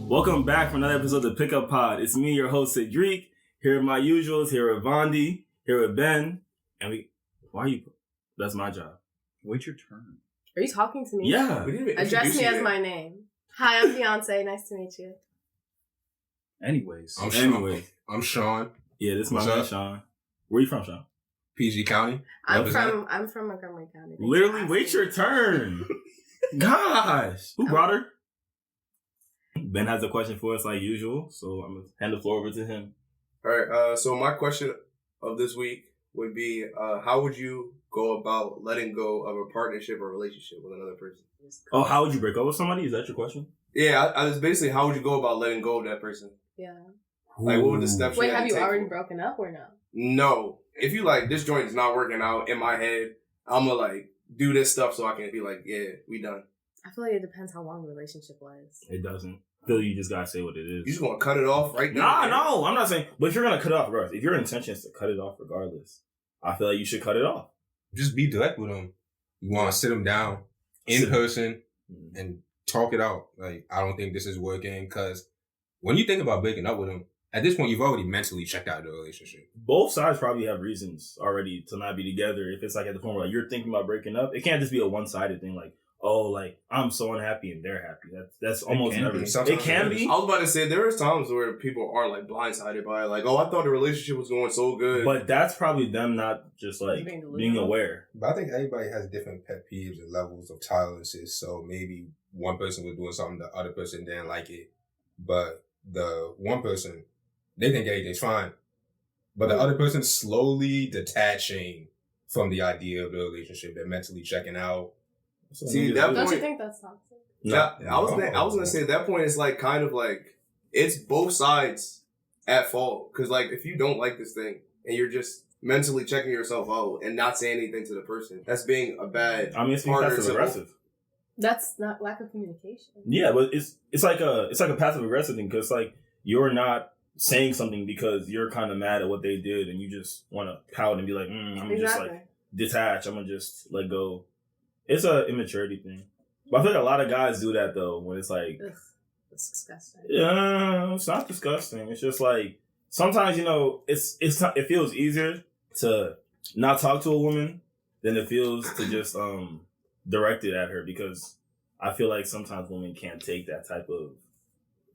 Welcome back for another episode of the Pickup Pod. It's me, your host, Cedric. Here are my usuals. Here are Vondi. Here are Ben. And we... Why are you... That's my job. Wait your turn. Are you talking to me? Yeah. Address me as my name. Hi, I'm Beyonce. Nice to meet you. Anyways. I'm Sean. Yeah, this is my man, Sean. Where you from, Sean? PG County. I'm from Montgomery County. Literally, wait your turn. Gosh. Who brought her? Ben has a question for us like usual, so I'm going to hand the floor over to him. All right. So my question of this week would be, how would you go about letting go of a partnership or relationship with another person? Oh, how would you break up with somebody? Is that your question? Yeah, I was basically, how would you go about letting go of that person? Yeah. Like, what would the steps? Wait, have you already broken up or no? No. If you like, this joint is not working out in my head, I'm gonna like do this stuff so I can be like, yeah, we done. I feel like it depends how long the relationship was. It doesn't. I feel you just gotta say what it is. You just gonna cut it off right now? Nah, no, I'm not saying. But if you're gonna cut it off regardless, if your intention is to cut it off regardless, I feel like you should cut it off. Just be direct with them. You want to sit them down in person and talk it out. Like, I don't think this is working, because when you think about breaking up with them, at this point, you've already mentally checked out the relationship. Both sides probably have reasons already to not be together. If it's like at the point where like, you're thinking about breaking up, it can't just be a one-sided thing. Like, oh, like I'm so unhappy and they're happy. That's almost never. It can be. I was about to say there are times where people are like blindsided by it. Like, oh, I thought the relationship was going so good. But that's probably them not just like being aware. But I think everybody has different pet peeves and levels of tolerances. So maybe one person was doing something, the other person didn't like it. But the one person, they think everything's fine. But the other person slowly detaching from the idea of the relationship. They're mentally checking out. See, that Don't point, you think that's toxic? No, I was gonna say at that point it's like kind of like it's both sides at fault, because like if you don't like this thing and you're just mentally checking yourself out and not saying anything to the person, that's being a bad. I mean, it's passive aggressive. That's not lack of communication. Yeah, but it's like a passive aggressive thing, because like you're not saying something because you're kind of mad at what they did and you just want to pout and be like, I'm just like detach. I'm gonna just let go. It's a immaturity thing. But I feel like a lot of guys do that though, when it's like... Ugh, it's disgusting. Yeah, it's not disgusting. It's just like, sometimes, it feels easier to not talk to a woman than it feels to just direct it at her, because I feel like sometimes women can't take that type of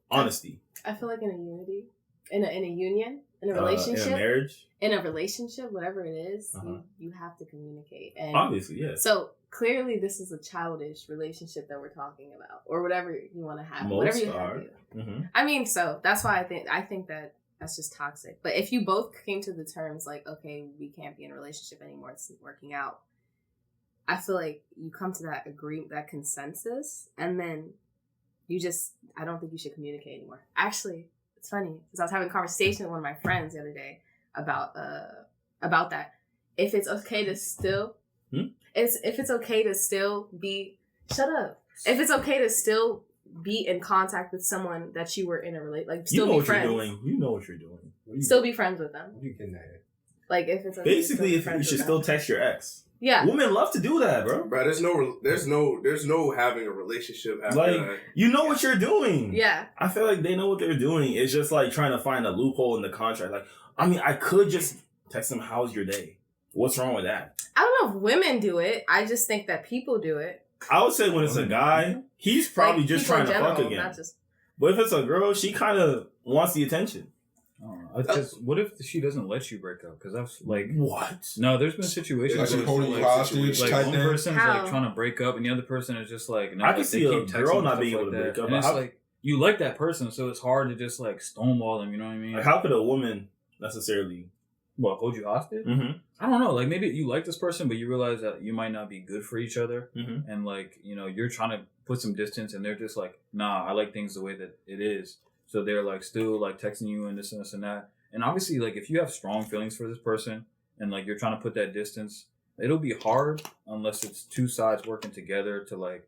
honesty. I feel like in a unity, in a union, in a relationship, in a marriage, in a relationship, whatever it is, you have to communicate. And obviously, yeah. So clearly, this is a childish relationship that we're talking about, or whatever you want to have, whatever you have to do. Mm-hmm. I mean, so that's why I think that that's just toxic. But if you both came to the terms like, okay, we can't be in a relationship anymore, it's not working out, I feel like you come to that that consensus, and then I don't think you should communicate anymore. Actually, it's funny because I was having a conversation with one of my friends the other day about that. If it's okay to still, if it's okay to still be, shut up. If it's okay to still be in contact with someone that you were in a relationship, like still be friends. You know what you're doing. Still be friends with them. What are you getting at? Like if it's okay basically, if you should still text your ex. Yeah, women love to do that, bro. Bro, there's no having a relationship after like that. You know what you're doing. Yeah, I feel like they know what they're doing. It's just like trying to find a loophole in the contract. Like, I mean, I could just text them, "How's your day?" What's wrong with that? I don't know if women do it. I just think that people do it. I would say when it's a guy, he's probably just trying to fuck again. But if it's a girl, she kind of wants the attention. What if she doesn't let you break up? Because that's like what? No, there's been situations like holding you hostage. Like one person's like trying to break up, and the other person is just like, no, I can see a girl not being able to break up. And it's like you like that person, so it's hard to just like stonewall them. You know what I mean? Like, how could a woman necessarily hold you hostage? Mm-hmm. I don't know. Like maybe you like this person, but you realize that you might not be good for each other, and like you're trying to put some distance, and they're just like, nah, I like things the way that it is. So they're like still like texting you and this and this and that. And obviously, like if you have strong feelings for this person and like you're trying to put that distance, it'll be hard unless it's two sides working together to like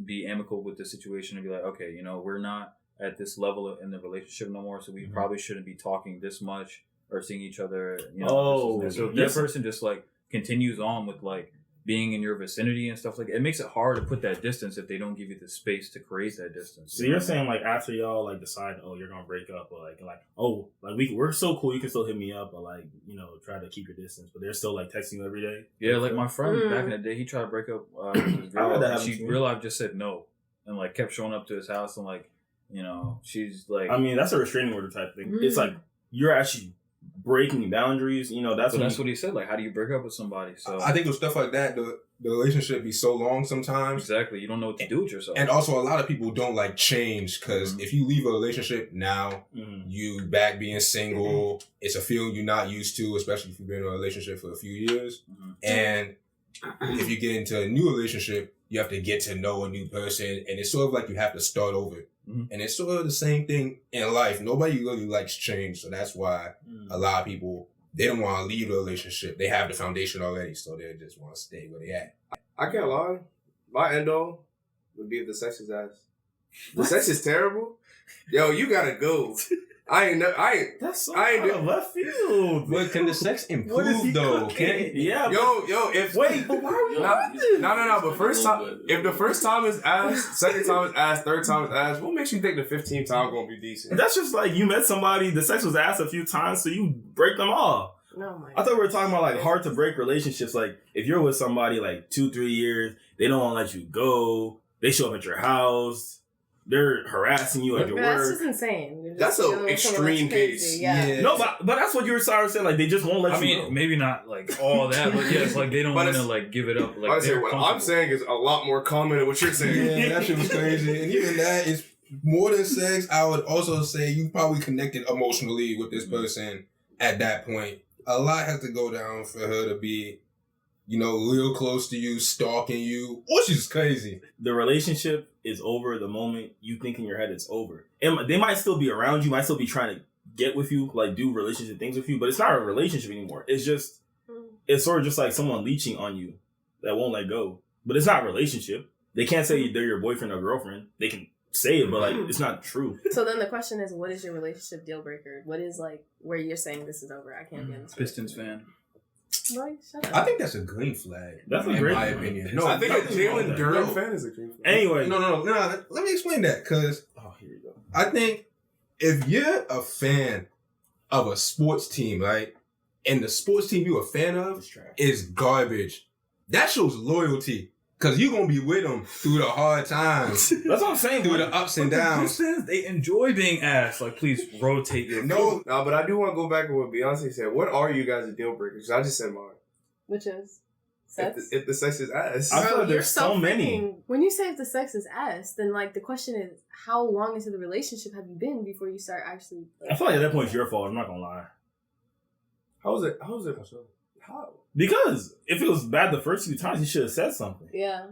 be amicable with the situation and be like, okay, we're not at this level in the relationship no more, so we probably shouldn't be talking this much or seeing each other. So if that person just like continues on with like being in your vicinity and stuff like that. It makes it hard to put that distance if they don't give you the space to create that distance. So you're saying like after y'all like decide, oh, you're gonna break up, or like oh, like we're so cool, you can still hit me up, or like, you know, try to keep your distance, but they're still like texting you every day. Yeah, like my friend back in the day, he tried to break up with his girl, and she real life just said no, and like kept showing up to his house, and like, you know, she's like, I mean, that's a restraining order type thing. It's like you're actually breaking boundaries, you know. That's what he said. Like, how do you break up with somebody? So I think with stuff like that, the relationship be so long sometimes. Exactly, you don't know what to do with yourself. And also, a lot of people don't like change because if you leave a relationship now, you back being single. It's a feeling you're not used to, especially if you've been in a relationship for a few years. And if you get into a new relationship, you have to get to know a new person, and it's sort of like you have to start over. And it's sort of the same thing in life. Nobody really likes change, so that's why a lot of people, they don't want to leave a relationship. They have the foundation already, so they just want to stay where they at. I can't lie. My end all would be if the sex is ass. The sex is terrible. Yo, you gotta go. That's so out of left field. But can the sex improve though? Yeah. But why are we No. But if the first time is ass, second time is ass, third time is ass, what makes you think the 15th time gonna be decent? That's just like you met somebody, the sex was ass a few times, so you break them off. No, my I thought we were talking about like hard to break relationships. Like if you're with somebody like 2-3 years, they don't want to let you go. They show up at your house. They're harassing you at your work. That's just insane. That's an extreme case. Yeah. No, but that's what you were saying. Like they just won't let you go. Maybe not like all that, but yeah, it's like they don't want to like give it up. Like what I'm saying is a lot more common than what you're saying. Yeah, that shit was crazy. And even that is more than sex. I would also say you probably connected emotionally with this person at that point. A lot has to go down for her to be, you know, real close to you, stalking you, which is crazy. The relationship is over the moment you think in your head it's over. And they might still be around you, might still be trying to get with you, like do relationship things with you, but it's not a relationship anymore. It's just, it's sort of just like someone leeching on you that won't let go. But it's not a relationship. They can't say they're your boyfriend or girlfriend. They can say it, but like it's not true. So then the question is, what is your relationship deal breaker? What is like where you're saying this is over? I can't be in this. Pistons fan. Boy, shut up. I think that's a green flag. That's a great my flag. opinion. No, I think a Jalen Durant fan is a green flag. Anyway. No. Let me explain that, because here you go. I think if you're a fan of a sports team, right, and the sports team you're a fan of is garbage, that shows loyalty. Because you're going to be with them through the hard times. That's what I'm saying. Through the ups and downs. They enjoy being ass. Like, please rotate your... No, but I do want to go back to what Beyonce said. What are you guys' deal breakers? I just said mine. Which is? Sex? If the sex is ass. I feel like there's so many. When you say if the sex is ass, then like the question is, how long into the relationship have you been before you start actually... Like, I feel like at that point it's your fault. I'm not going to lie. How is it? How? Because if it was bad the first few times, you should have said something. Yeah.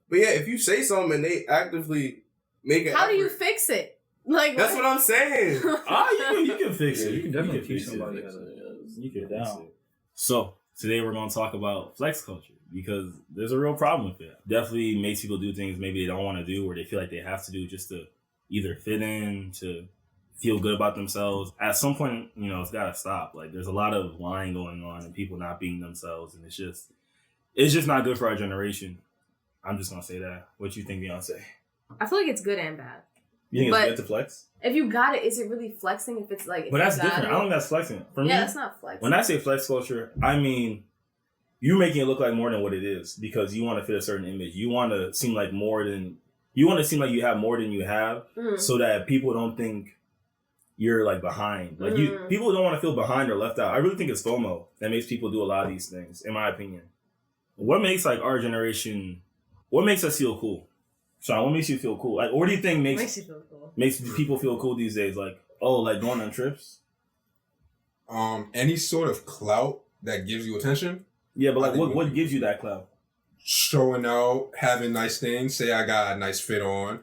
But yeah, if you say something and they actively make it, how do you fix it? Like that's what I'm saying. You can fix it. You can definitely teach somebody how to you can down. So today we're going to talk about flex culture because there's a real problem with it. Definitely makes people do things maybe they don't want to do or they feel like they have to do just to either fit in, to feel good about themselves. At some point, you know, it's got to stop. Like there's a lot of lying going on and people not being themselves, and it's just not good for our generation. I'm just gonna say that. What you think, Beyonce? I feel like it's good and bad. You think it's good to flex? If you got it, is it really flexing? If it's like, but that's different. I don't think that's flexing. For me, that's not flexing. When I say flex culture, I mean you're making it look like more than what it is because you want to fit a certain image. You want to seem like you have more than you have, so that people don't think you're like behind. Like people don't want to feel behind or left out. I really think it's FOMO that makes people do a lot of these things, in my opinion. What makes like our generation, what makes us feel cool? Sean, what makes you feel cool? Like, what do you think makes you feel cool? Makes people feel cool these days? Like, like going on trips? Any sort of clout that gives you attention. Yeah, but like what gives you that clout? Showing out, having nice things. Say I got a nice fit on.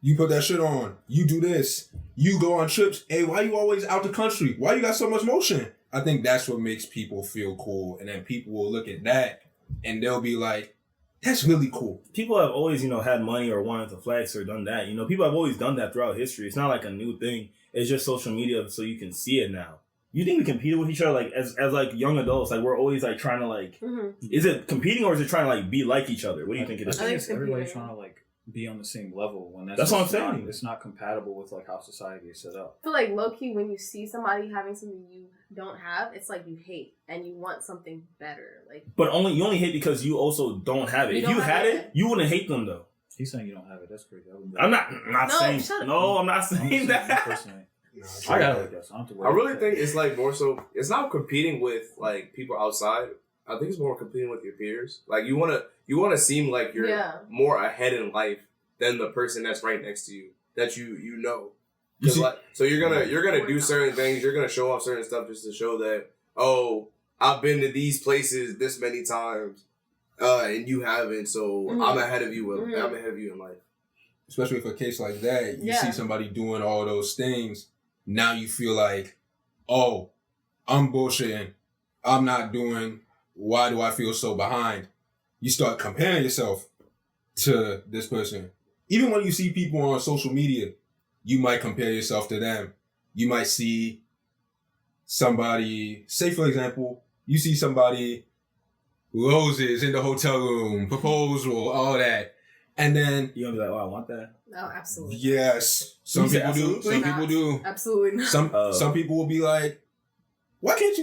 You put that shit on. You do this. You go on trips. Hey, why you always out the country? Why you got so much motion? I think that's what makes people feel cool. And then people will look at that and they'll be like, that's really cool. People have always, had money or wanted to flex or done that. People have always done that throughout history. It's not like a new thing. It's just social media so you can see it now. you think we competed with each other like as like young adults? Like we're always like trying to like, is it competing or is it trying to like be like each other? What do you think it is? I think it's everybody trying to like be on the same level when that's what I'm saying. It's not compatible with like how society is set up. I feel like low key when you see somebody having something you don't have, it's like you hate and you want something better. Like, but you only hate because you also don't have it. If you had it, you wouldn't hate them though. He's saying you don't have it. That's crazy. I'm not saying. No, I'm not saying that. Personally. I got it like that. So I really think it's like more so. It's not competing with like people outside. I think it's more competing with your peers. Like you want to seem like you're more ahead in life than the person that's right next to you that you know. Like, so you're gonna do certain things. You're gonna show off certain stuff just to show that I've been to these places this many times, and you haven't. So I'm ahead of you. I'm ahead of you in life. Especially for a case like that, you see somebody doing all those things. Now you feel like, oh, I'm bullshitting. I'm not doing. Why do I feel so behind? You start comparing yourself to this person. Even when you see people on social media, you might compare yourself to them. You might see somebody, say for example, you see somebody, roses in the hotel room, proposal, all that. And then you're gonna be like, oh, I want that. No, absolutely. Yes. Some people do. Some people do. Absolutely not. Some people will be like, why can't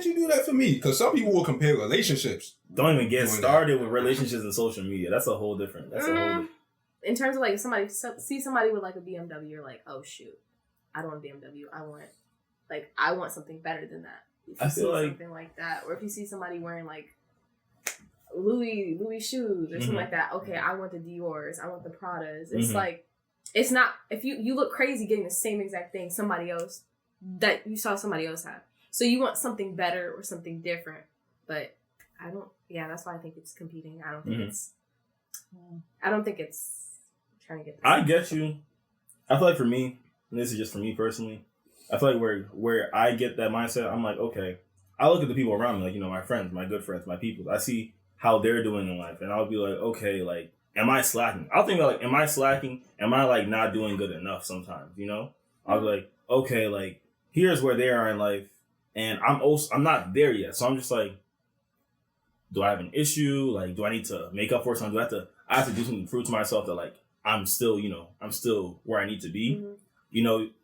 you do that for me? Because some people will compare relationships. Don't even get started with relationships and social media. That's a whole different. In terms of like, if somebody see somebody with like a BMW, you're like, oh shoot, I don't want a BMW. I want something better than that. If you see something like that, or if you see somebody wearing like Louis shoes or something like that, okay, I want the Dior's, I want the Pradas. It's like, it's not, if you look crazy getting the same exact thing somebody else that you saw somebody else have. So you want something better or something different, but that's why I think it's competing. I don't think it's trying to get this. I get you. I feel like for me, and this is just for me personally, I feel like where I get that mindset, I'm like, okay, I look at the people around me, like, my friends, my good friends, my people. I see how they're doing in life, and I'll be like, okay, like, am I slacking? I'll think about like, am I slacking? Am I like not doing good enough sometimes, I'll be like, okay, like, here's where they are in life, and I'm not there yet. So I'm just like, do I have an issue? Like, do I need to make up for something? I have to do something to prove to myself that like, I'm still where I need to be.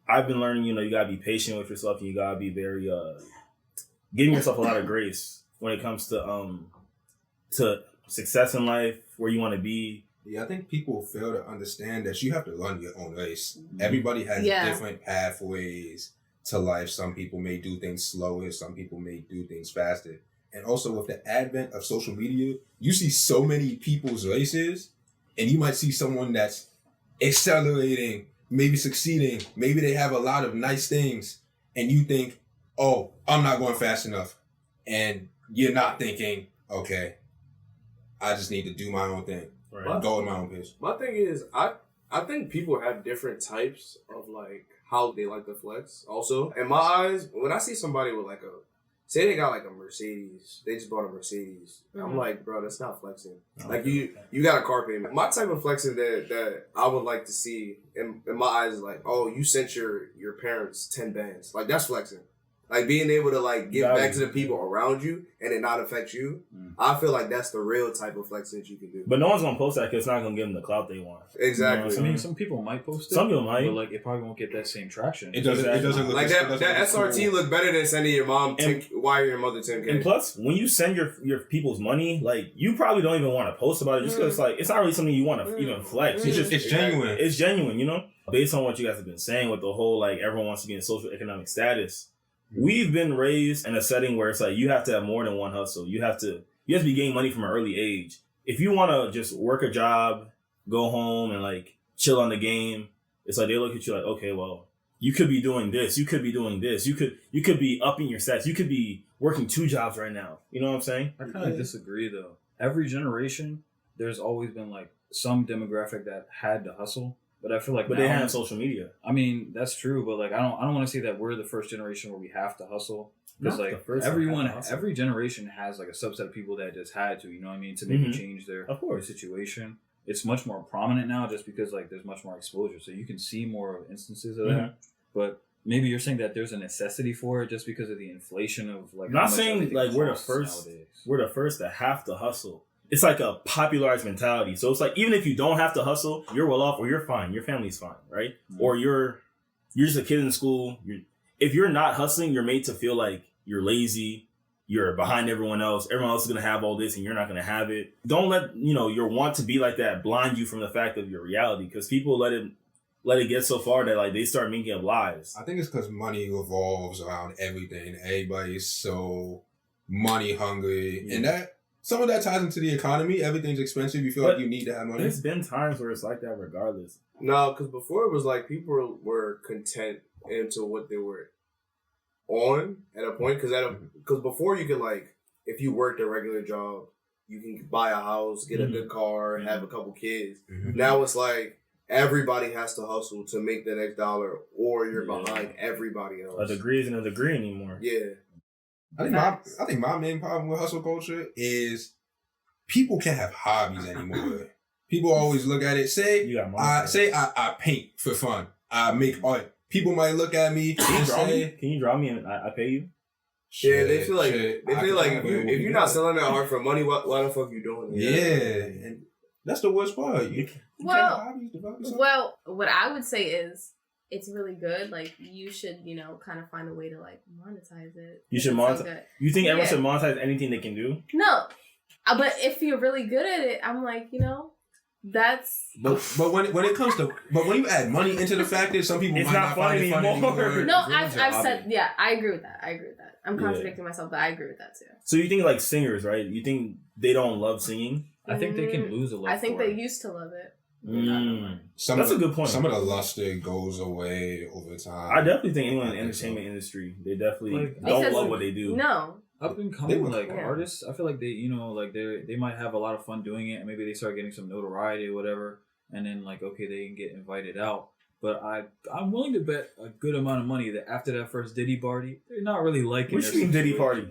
I've been learning, you gotta be patient with yourself, and you gotta be very, giving yourself a lot of grace when it comes to success in life, where you want to be. Yeah, I think people fail to understand that you have to run your own race. Everybody has different pathways to life. Some people may do things slower. Some people may do things faster. And also with the advent of social media, you see so many people's races, and you might see someone that's accelerating, maybe succeeding, maybe they have a lot of nice things, and you think, oh, I'm not going fast enough. And you're not thinking, okay, I just need to do my own thing. Right. Go at my own pace. My thing is, I think people have different types of like how they like to flex. Also, in my eyes, when I see somebody with like say they got like a Mercedes, they just bought a Mercedes. I'm like, bro, that's not flexing. Like you got a car payment. My type of flexing that I would like to see in my eyes is like, oh, you sent your parents 10 bands. Like that's flexing. Like being able to like give back to the people around you and it not affect you. I feel like that's the real type of flexing that you can do. But no one's gonna post that because it's not gonna give them the clout they want. Exactly. I mean, some people might post it. Some people might, but like it probably won't get that same traction. It doesn't look like that. That SRT look better than sending your mom wire your mother 10K. And plus, when you send your people's money, like you probably don't even want to post about it just because like it's not really something you want to even flex. It's genuine. It's genuine, Based on what you guys have been saying with the whole like everyone wants to get in social economic status. We've been raised in a setting where it's like you have to have more than one hustle. You have to be getting money from an early age. If you want to just work a job, go home and like chill on the game, it's like they look at you like, okay, well, you could be doing this. You could be doing this. You could be upping your stats. You could be working 2 jobs right now. You know what I'm saying? I kind of disagree though. Every generation, there's always been like some demographic that had to hustle. But I feel like they have social media. I mean, that's true, but like I don't want to say that we're the first generation where we have to hustle. Because like every generation has like a subset of people that just had to, to maybe change their situation. It's much more prominent now just because like there's much more exposure. So you can see more instances of that. But maybe you're saying that there's a necessity for it just because of the inflation of like. I'm not saying like we're the first. Nowadays. We're the first to have to hustle. It's like a popularized mentality. So it's like even if you don't have to hustle, you're well off or you're fine. Your family's fine, right? Mm-hmm. Or you're just a kid in school. If you're not hustling, you're made to feel like you're lazy. You're behind everyone else. Everyone else is going to have all this and you're not going to have it. Don't let, your want to be like that blind you from the fact of your reality, because people let it get so far that like they start making up lies. I think it's because money revolves around everything. Everybody's so money hungry. And that some of that ties into the economy. Everything's expensive. You feel like you need to have money. There's been times where it's like that regardless. No, because before it was like people were content into what they were on at a point. Because before you could like, if you worked a regular job, you can buy a house, get a good car, have a couple kids. Mm-hmm. Now it's like everybody has to hustle to make the next dollar, or you're behind everybody else. A degree isn't a degree anymore. Yeah. I think my main problem with hustle culture is people can't have hobbies anymore. People always look at it. Say I paint for fun. I make art. People might look at me. Can you draw me and I pay you? Yeah, they feel like if you're not selling that art for money, why the fuck you doing it? Yeah, and that's the worst part. Well, what I would say is, it's really good. Like, you should, kind of find a way to, like, monetize it. You should monetize. So you think everyone should monetize anything they can do? No. But if you're really good at it, I'm like, that's... But when it comes to... But when you add money into the factor, some people might not find it funny anymore. No, I've said... Yeah, I agree with that. I'm contradicting myself, but I agree with that, too. So you think, like, singers, right? You think they don't love singing? I think they can lose a lot. I think they used to love it. That's a good point. Some of the luster goes away over time. I definitely think anyone in the entertainment industry, they definitely don't love what they do. No. Up and coming artists, I feel like they, they might have a lot of fun doing it, and maybe they start getting some notoriety or whatever, and then like, okay, they can get invited out. But I'm willing to bet a good amount of money that after that first Diddy party, they're not really liking. What you mean Diddy party?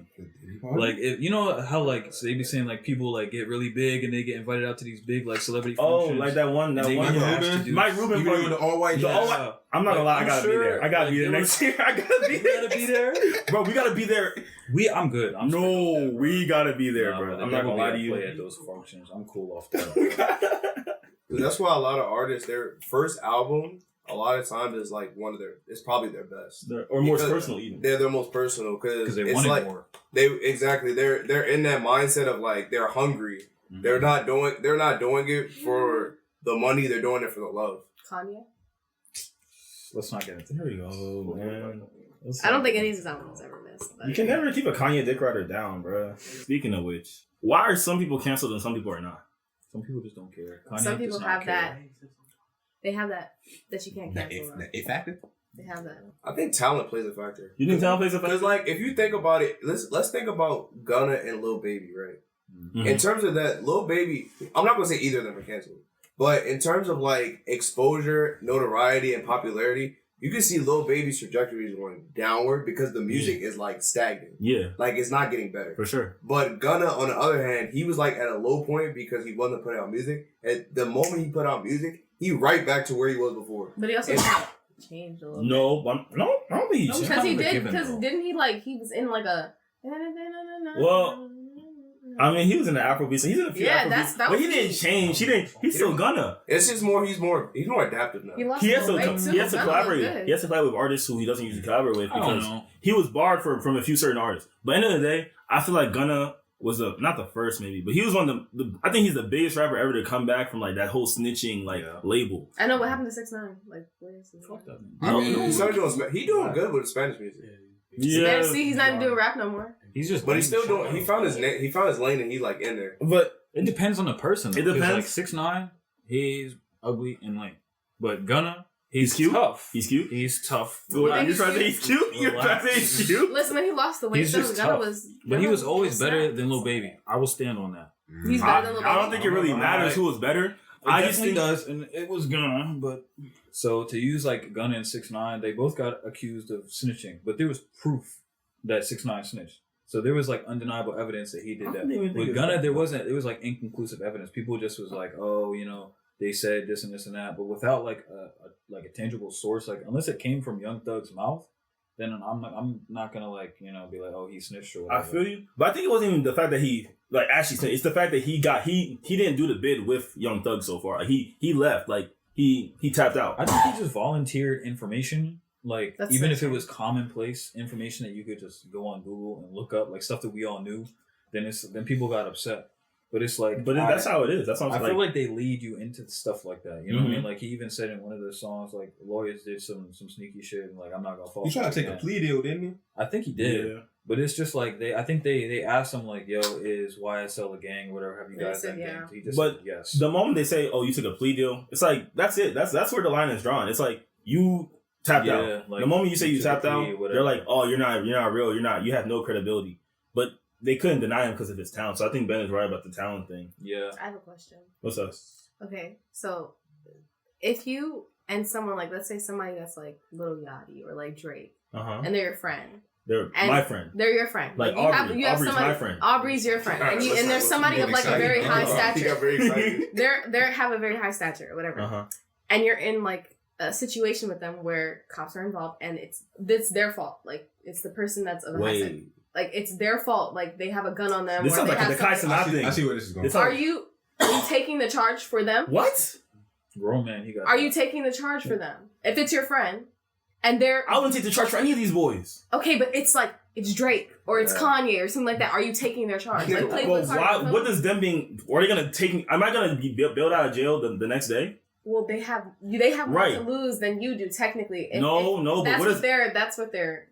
Like, if you know how like so they be saying like people like get really big and they get invited out to these big like celebrity functions. Oh, like that one Mike Rubin party. The all white. I'm not gonna lie, I gotta be there. I gotta be there next year. I gotta be there. Bro, we gotta be there. I'm good. We gotta be there, bro. I'm not gonna lie to you. Play at those functions. I'm cool off that. That's why a lot of artists, their first album, a lot of times is like it's probably their best, or most personal even. They're their most personal because they want it more. They're in that mindset of like they're hungry. Mm-hmm. They're not doing it for the money. They're doing it for the love. Kanye. Let's not get into. There we go, man. I don't think any of his albums ever missed. You can never keep a Kanye dick rider down, bro. Speaking of which, why are some people canceled and some people are not? Some people just don't care. Some people have that. They have that you can't cancel. The A factor? They have that. I think talent plays a factor. You think talent plays a factor? Because like if you think about it, let's think about Gunna and Lil Baby, right? Mm-hmm. In terms of that, Lil Baby, I'm not gonna say either of them are canceled, but in terms of like exposure, notoriety, and popularity, you can see Lil Baby's trajectory is going downward because the music is like stagnant. Yeah, like it's not getting better for sure. But Gunna, on the other hand, he was like at a low point because he wasn't putting out music. At the moment he put out music, he right back to where he was before. But he also changed a little. No, I don't think he changed. Because he did. Because didn't he he was in like a. Well, I mean, he was in the Afrobeat, so he's in a few Afrobeats. But he didn't change. He's still Gunna. It's just he's more adaptive now. He has to collaborate. He has to collaborate with artists who he doesn't usually collaborate with because he was barred from a few certain artists. But at the end of the day, I feel like Gunna was not the first maybe, but he was one of the I think he's the biggest rapper ever to come back from like that whole snitching label. I know what happened to 6ix9ine. Like, where is he? Fuck that. He doing good with Spanish music. Yeah, see, he's not even doing rap no more. He's just, but he's still doing. He found his lane, and he's like in there. But it depends on the person. It depends. Like 6ix9ine, he's ugly and lame, but Gunna, he's cute. Tough. He's cute. He's tough. You're trying to say he's cute? You're trying to say he's cute? Listen, when he lost the weight, he's just tough. But he was always better than Lil Baby. I will stand on that. He's better than Lil Baby. I don't think it really matters who was better. I just think does, and it was Gunna. But so to use like Gunna and 6ix9ine, they both got accused of snitching, but there was proof that 6ix9ine snitched. So there was like undeniable evidence that he did that. With Gunna, there wasn't. It was like inconclusive evidence. People just was like, oh, they said this and this and that, but without like a tangible source, like unless it came from Young Thug's mouth, then I'm not gonna like be like, oh, he snitched or whatever. I feel you, but I think it wasn't even the fact that he like actually snitched. It's the fact that he didn't do the bid with Young Thug so far. Like, he left. Like he tapped out. I think he just volunteered information. Like that's even if it was commonplace information that you could just go on Google and look up, like stuff that we all knew, then people got upset. But it's like, that's how it is. That's how I feel like they lead you into stuff like that. You know what I mean? Like he even said in one of the songs, like lawyers did some sneaky shit, and like I'm not gonna fall. He tried to take a plea deal, didn't he? I think he did. Yeah. But it's just like I think they asked him like, "Yo, is YSL a gang? Or whatever? Have you guys done gangs?" He just said yes. The moment they say, "Oh, you took a plea deal," it's like that's it. That's where the line is drawn. It's like you tapped out. Like, the moment you say you tapped out, they're like, "Oh, you're not real. You have no credibility." But they couldn't deny him because of his talent. So I think Ben is right about the talent thing. Yeah. I have a question. What's up? Okay, so if you and someone like, let's say somebody that's like Lil Yachty or like Drake, and they're your friend. They're my friend. They're your friend. Like Aubrey's somebody, my friend. Aubrey's your friend, and there's somebody of like a very high stature. They have a very high stature or whatever, and you're in like a situation with them where cops are involved, and it's their fault. Like it's the person that's of a high stature. Like it's their fault. Like they have a gun on them. This sounds like the Kai Cenat thing. I see where this is going. Are you taking the charge for them? What? Grown man, Are you taking the charge for them? If it's your friend, and I wouldn't take the charge for any of these boys. Okay, but it's like it's Drake or it's Kanye or something like that. Are you taking their charge? Like, what does them being? Are they gonna take me? Am I gonna be bailed out of jail the next day? Well, they have more to lose than you do technically. No. That's what their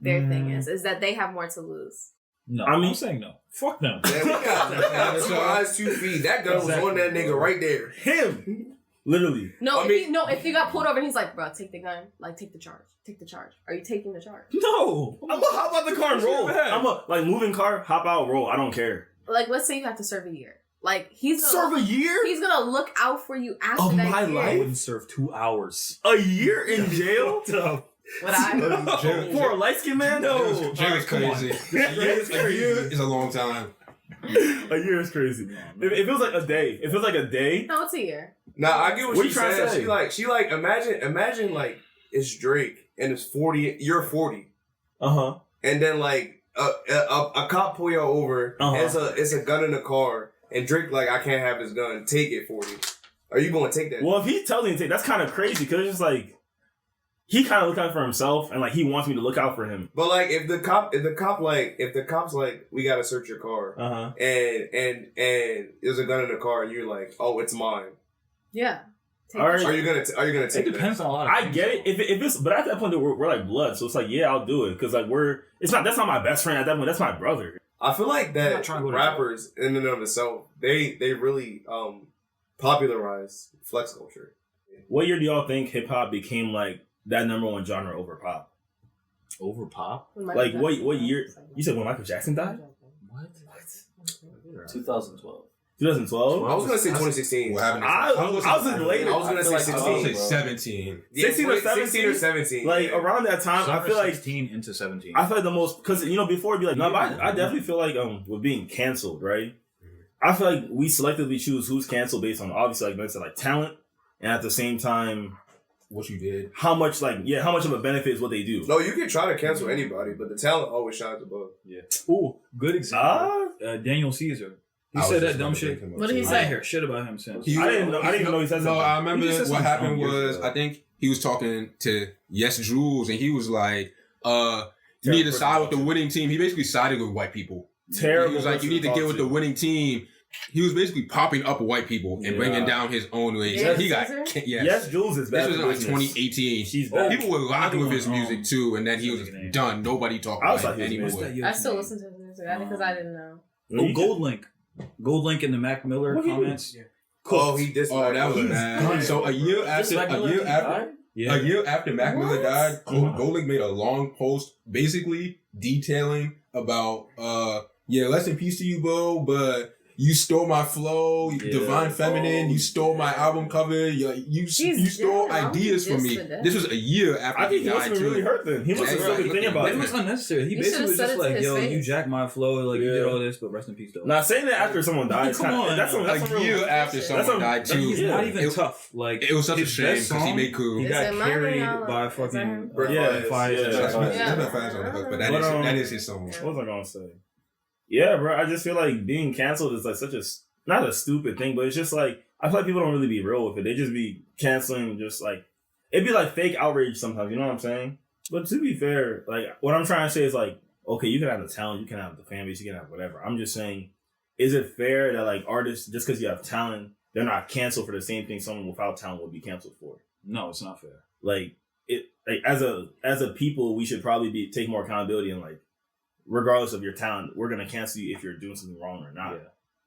thing is that they have more to lose. No, I'm saying no. Fuck no. Yeah, we got 2 eyes, 2 feet. That gun was on that nigga right there. Him. Literally. No, if you got pulled over and he's like, bro, take the gun. Like, take the charge. Take the charge. Are you taking the charge? No. I'm gonna hop out the car and roll. I'm a moving car, hop out, roll. I don't care. Like, let's say you have to serve a year. Like, he's gonna serve a year? He's gonna look out for you after that my year. life? I wouldn't serve 2 hours. A year in jail? Would I? For a light skinned man? No. Jail is crazy. A year is a long time. A year is crazy. If it feels like a day. It feels like a day. No, it's a year. Nah, I get what she's saying. She like imagine like it's Drake and it's 40. You're 40. And then like a cop pull you over. It's a gun in the car, and Drake like, I can't have this gun. Take it, 40. Are you going to take that? Well, if he tells me to take, that's kind of crazy because it's just like he kind of look out for himself, and like he wants me to look out for him. But like, if the cop's like, we gotta search your car, and there's a gun in the car, and you're like, oh, it's mine. Yeah. Are you gonna take it? It depends on a lot of things. I get it. If it's, but at that point we're like blood, so it's like, yeah, I'll do it because like that's not my best friend at that point. That's my brother. I feel like that rappers in and of itself, they really popularized flex culture. What year do y'all think hip hop became like that #1 genre over pop? Over pop? Like what year? You said when Michael Jackson died? What? 2012. 2012? I was gonna say 2016. What happened? I was later. I was gonna say 16. I was gonna say 17. 16 or 17? 16 or 17. Like around that time, I feel like 16 into 17. I feel like the most because before it'd be like no, but I definitely feel like with being canceled, right? I feel like we selectively choose who's canceled based on obviously like like talent, and at the same time, what you did, how much of a benefit is what they do. No, you can try to cancel anybody, but the talent always shines above. Yeah. Ooh, good example. Daniel Caesar. He said that dumb shit. What did he say? I didn't hear shit about him since. I didn't even know he said something. No, I remember what happened was I think he was talking to Yes Jules, and he was like, "You need to side with the winning team." He basically sided with white people. Terrible. He was like, "You need to get with the winning team." He was basically popping up white people and bringing down his own ways. Yes, he got Yes, Jules is bad. This was in like 2018. People were rocking with his music too, and then he was done. Nobody talked about him anymore. I still listen to his music because I didn't know. Oh, Gold Link in the Mac Miller comments. Yeah. Oh, he dissed. Oh, that was bad. So a year after Mac Miller died, Gold Link made a long post basically detailing about rest in peace to you, bro, but You stole my flow, Divine Feminine. You stole my album cover. You stole ideas from me. This was a year after he died too. Really hurt them. He must have really thinking about it. It was unnecessary. He basically was just like, yo, you jacked my flow, like you did all this, but rest in peace though. Not saying that after someone died. Come on, that's a year after someone died too. He's not even tough. Like it was such a shame because he made cool. He got carried by fucking fire. But that is his song. What was I gonna say? Yeah, bro. I just feel like being canceled is like such a not a stupid thing, but it's just like I feel like people don't really be real with it. They just be canceling, just like it'd be like fake outrage sometimes. You know what I'm saying? But to be fair, like what I'm trying to say is like, okay, you can have the talent, you can have the fan base, you can have whatever. I'm just saying, is it fair that like artists, just because you have talent, they're not canceled for the same thing someone without talent would be canceled for? No, it's not fair. Like it, like as a people, we should probably take more accountability and like, regardless of your talent, we're gonna cancel you if you're doing something wrong or not. Yeah.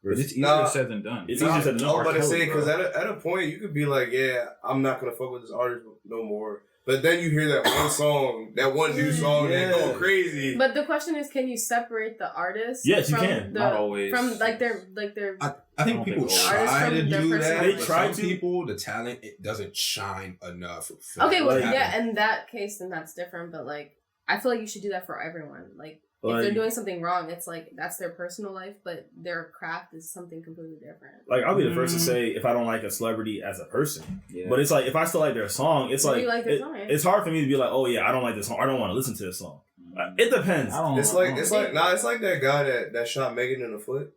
But it's easier said than done. It's easier said than done. I was about to say, because at a point, you could be like, yeah, I'm not going to fuck with this artist no more. But then you hear that one song, that one new song, and go crazy. But the question is, can you separate the artist? Yes, you can. Not always. From their. I think people try to do that. They try to. Some people, the talent, it doesn't shine enough. Okay, well, yeah, in that case, then that's different. But like, I feel like you should do that for everyone. Like, if they're doing something wrong, it's like that's their personal life, but their craft is something completely different. Like I'll be the first to say if I don't like a celebrity as a person, but it's like if I still like their song, it's like, it's hard for me to be like, oh yeah, I don't like this song, I don't want to listen to this song. It depends. It's like that guy that shot Megan in the foot.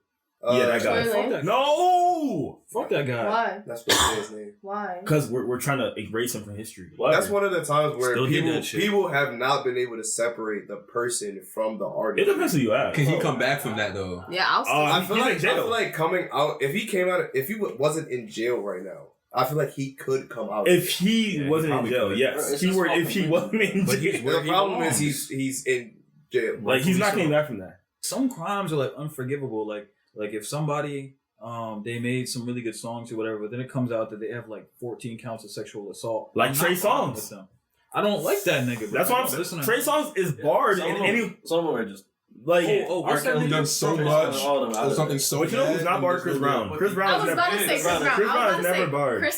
That guy. Fuck that. No! Fuck that guy. Why? That's what his name. Why? Because we're trying to erase him from history. Whatever. That's one of the times where people have not been able to separate the person from the artist. It depends who you ask. Can he come back from that though? Yeah, I feel like coming out, if he wasn't in jail right now, I feel like he could come out. If he wasn't in jail, yes. If he wasn't in jail. The problem is he's in jail. Like he's not coming back from that. Some crimes are like unforgivable. Like if somebody they made some really good songs or whatever, but then it comes out that they have like 14 counts of sexual assault. Like Trey Songz. I don't like that nigga. That's what I'm saying. Trey Songz is barred in any. Some of them are just like. R. Kelly done so much. Or something so. But you know who's not barred? Chris Brown. Chris Brown is never. Chris Brown is never barred.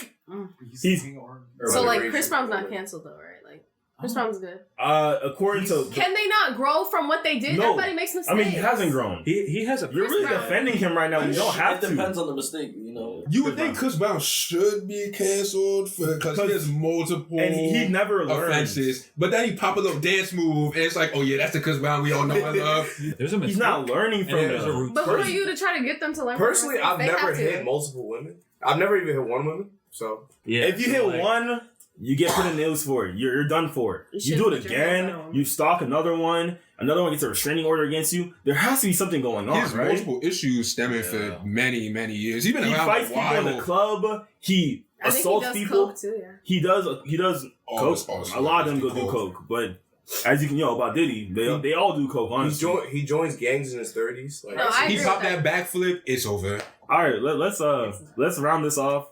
So like Chris Brown's not canceled though, right? Like Chris Brown's good. According to can they not grow from what they did? No. Everybody makes mistakes. I mean, he hasn't grown. He has a. You're really defending him right now. You don't have to. It depends on the mistake, you know. You would think Chris Brown should be canceled because he has multiple and he never offenses. But then he pop a little dance move, and it's like, oh yeah, that's the Chris Brown we all know and love. There's a mistake. He's not learning from it. But who are you to try to get them to learn? Personally, I've never hit multiple women. I've never even hit one woman. So yeah, if you hit one. You get put in nails for it. You're done for it. You do it again. You stalk another one gets a restraining order against you. There has to be something going on, right? Multiple issues stemming for many, many years. He fights people in the club. He assaults people. Coke too, yeah. He does coke. A lot of them go do coke, but as you can know about Diddy, they all do coke. Honestly, he joins gangs in his 30s. Like, he popped that backflip. It's over. All right, let's round this off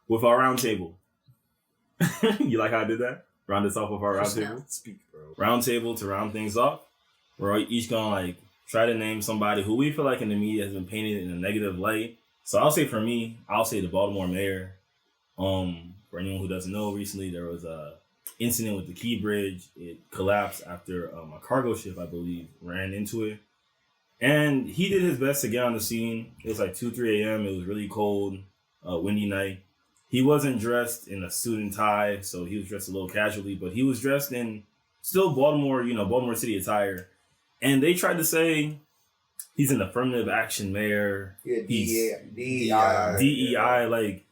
with our round table. You like how I did that? Round this off with our round table. Speak, bro. Round table to round things off. We're each gonna like try to name somebody who we feel like in the media has been painted in a negative light. So I'll say for me, I'll say the Baltimore mayor. For anyone who doesn't know, recently there was a incident with the Key Bridge. It collapsed after a cargo ship, I believe, ran into it. And he did his best to get on the scene. It was like 2-3 a.m. It was really cold, windy night. He wasn't dressed in a suit and tie, so he was dressed a little casually, but he was dressed in still Baltimore, Baltimore City attire. And they tried to say he's an affirmative action mayor. Yeah, DEI. Like,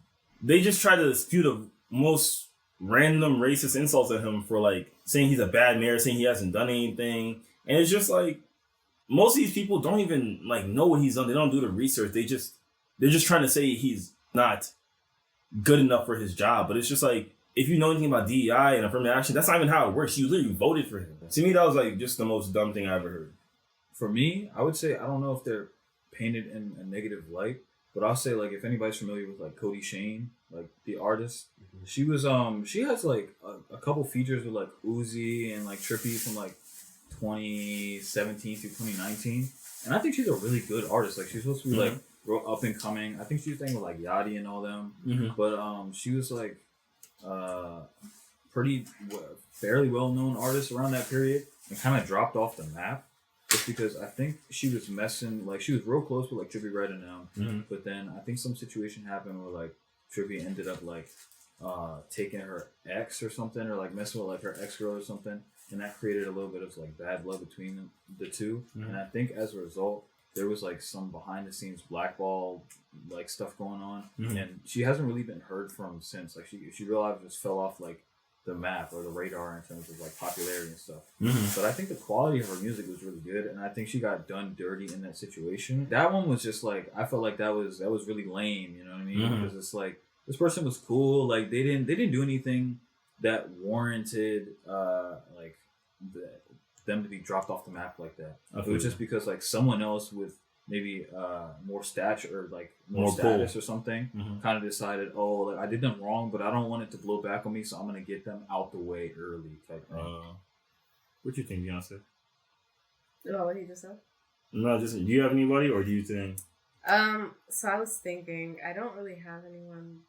they just tried to spew the most random racist insults at him for, like, saying he's a bad mayor, saying he hasn't done anything. And it's just like, most of these people don't even, like, know what he's done. They don't do the research. They're just trying to say he's not good enough for his job. But it's just like, if you know anything about DEI and affirmative action, that's not even how it works. You literally voted for him. To me, that was like just the most dumb thing I ever heard. For me, I would say, I don't know if they're painted in a negative light, but I'll say, like, if anybody's familiar with like Cody Shane, like the artist, she was she has like a couple features with like Uzi and like Trippie from like 2017 to 2019, and I think she's a really good artist. Like, she's supposed to be like real up and coming. I think she was thinking with like Yachty and all them. But she was like pretty fairly well known artist around that period, and kind of dropped off the map. Just because I think she was messing, like she was real close with like Trippie Redd and them, but then I think some situation happened where like Trippie ended up like taking her ex or something, or like messing with like her ex girl or something, and that created a little bit of like bad blood between the two. And I think as a result, there was like some behind the scenes blackball like stuff going on, and she hasn't really been heard from since. Like she realized just fell off like the map or the radar in terms of like popularity and stuff. But I think the quality of her music was really good, and I think she got done dirty in that situation. That one was just like, I felt like that was really lame, you know what I mean? Because it's like, this person was cool, like they didn't do anything that warranted like them to be dropped off the map like that. It was just because like someone else with maybe more stature or like more status or something kind of decided, oh, like I did them wrong, but I don't want it to blow back on me, so I'm gonna get them out the way early type thing. What do you think, Beyonce? Oh, what he just said? No, just, do you have anybody, or do you think? So I was thinking, I don't really have anyone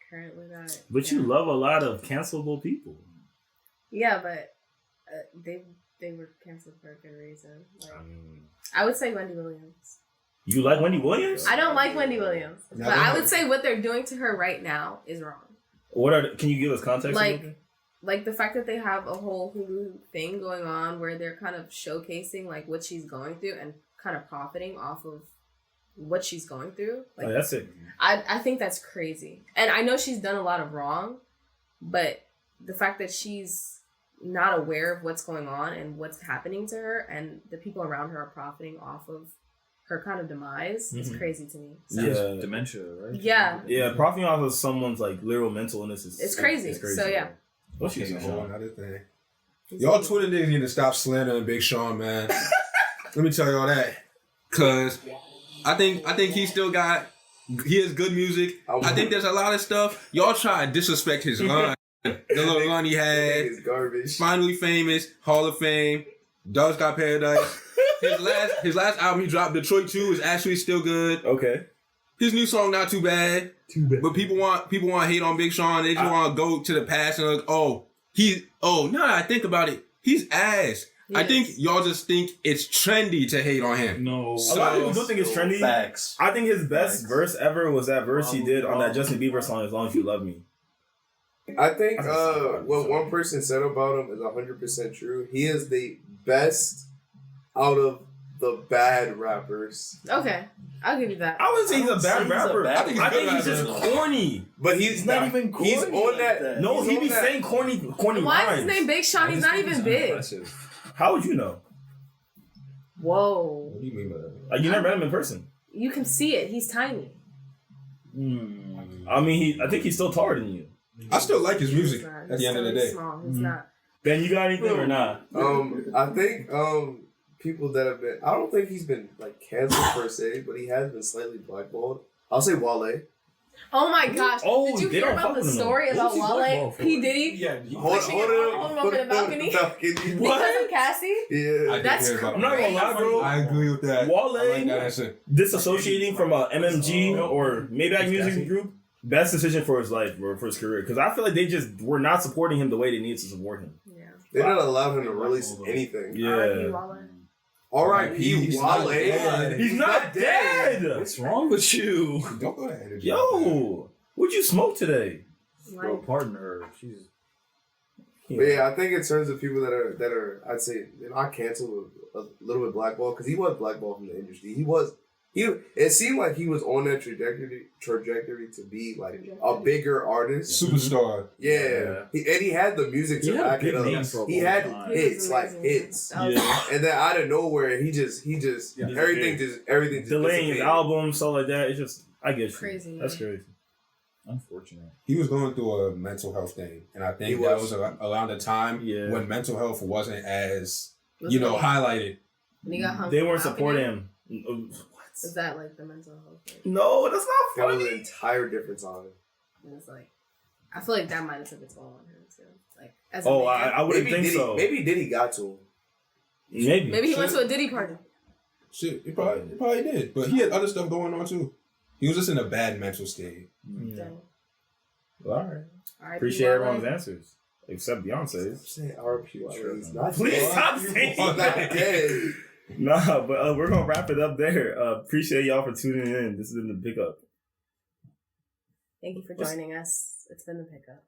currently that. But you love a lot of cancelable people. Yeah, but they were canceled for a good reason. Like, I would say Wendy Williams. You like Wendy Williams? I don't like Wendy Williams, but I would say what they're doing to her right now is wrong. Can you give us context? Like the fact that they have a whole Hulu thing going on where they're kind of showcasing like what she's going through and kind of profiting off of what she's going through. Like, that's it. I think that's crazy. And I know she's done a lot of wrong, but the fact that she's not aware of what's going on and what's happening to her, and the people around her are profiting off of her kind of demise is crazy to me. So. Yeah, dementia, right? Yeah, profiting off of someone's like literal mental illness is it's crazy. It's crazy. So yeah, what's a whole another thing. Y'all Twitter niggas need to stop slandering Big Sean, man. Let me tell y'all that, cause I think he still he has good music. I think there's a lot of stuff y'all try to disrespect his line. The little run he had, garbage. Finally Famous, Hall of Fame, Doug's Got Paradise. His last album he dropped, Detroit 2, is actually still good. Okay. His new song not too bad. But people want to hate on Big Sean. They just want to go to the past and like, now that I think about it, he's ass. Yes. I think y'all just think it's trendy to hate on him. No. A lot of people do think it's trendy. Facts. I think his best verse ever was that verse he did on that Justin Bieber song, As Long As You Love Me. I think what one person said about him is 100% true. He is the best out of the bad rappers. Okay, I'll give you that. I wouldn't say he's a bad rapper. I think he's just corny. But he's not even corny. He's on that. No, he be saying corny Why lines. is his name Big Sean? He's not even big. Impressive. How would you know? Whoa. What do you mean by that? Like, you never met him in person. You can see it. He's tiny. I mean, I think he's still taller than you. I still like his music at the end of the day. Small. He's not. Ben, you got anything or not? I think people that have been, I don't think he's been like canceled per se, but he has been slightly blackballed. I'll say Wale. Oh my gosh! Oh, did you hear about the story about Wale? P. Diddy? Yeah. Hold him up in the balcony. Because of Cassie? Yeah. That's crazy. I'm not gonna lie, bro. I agree with that. Wale I like that disassociating from a MMG or Maybach Music Group. Best decision for his life, bro, for his career. Because I feel like they just were not supporting him the way they needed to support him. Yeah. They didn't allow him to release anything. Yeah. R.I.P. Wale. He's not dead. What's wrong with you? Don't go ahead. Yo, what'd you smoke today? Bro, pardon her. She's. But yeah, I think in terms of people that are, I'd say, not canceled, a little bit blackballed, because he was blackballed from the industry. It seemed like he was on that trajectory to be like a bigger artist, superstar. Yeah. He had the music to back it up. He had hits, and then out of nowhere, he just everything delaying his album, stuff like that. It's just, I get you. Crazy. That's crazy. Unfortunate. He was going through a mental health thing, and I think that was around the time when mental health wasn't as highlighted. And he got hung. They weren't supporting him. Is that like the mental health thing? No, that's not funny. That was an entire different song. And it's like, I feel like that might have took its toll on him too. Like, as I wouldn't think so. Maybe Diddy got to him. Maybe he went to a Diddy party. Shit, he probably did. But he had other stuff going on too. He was just in a bad mental state. Yeah. Well, all right. R.I.P. Appreciate everyone's answers. Except Beyonce's. Say R.P. Please stop saying that. Nah, but we're going to wrap it up there. Appreciate y'all for tuning in. This has been The Pickup. Thank you for joining us. It's been The Pickup.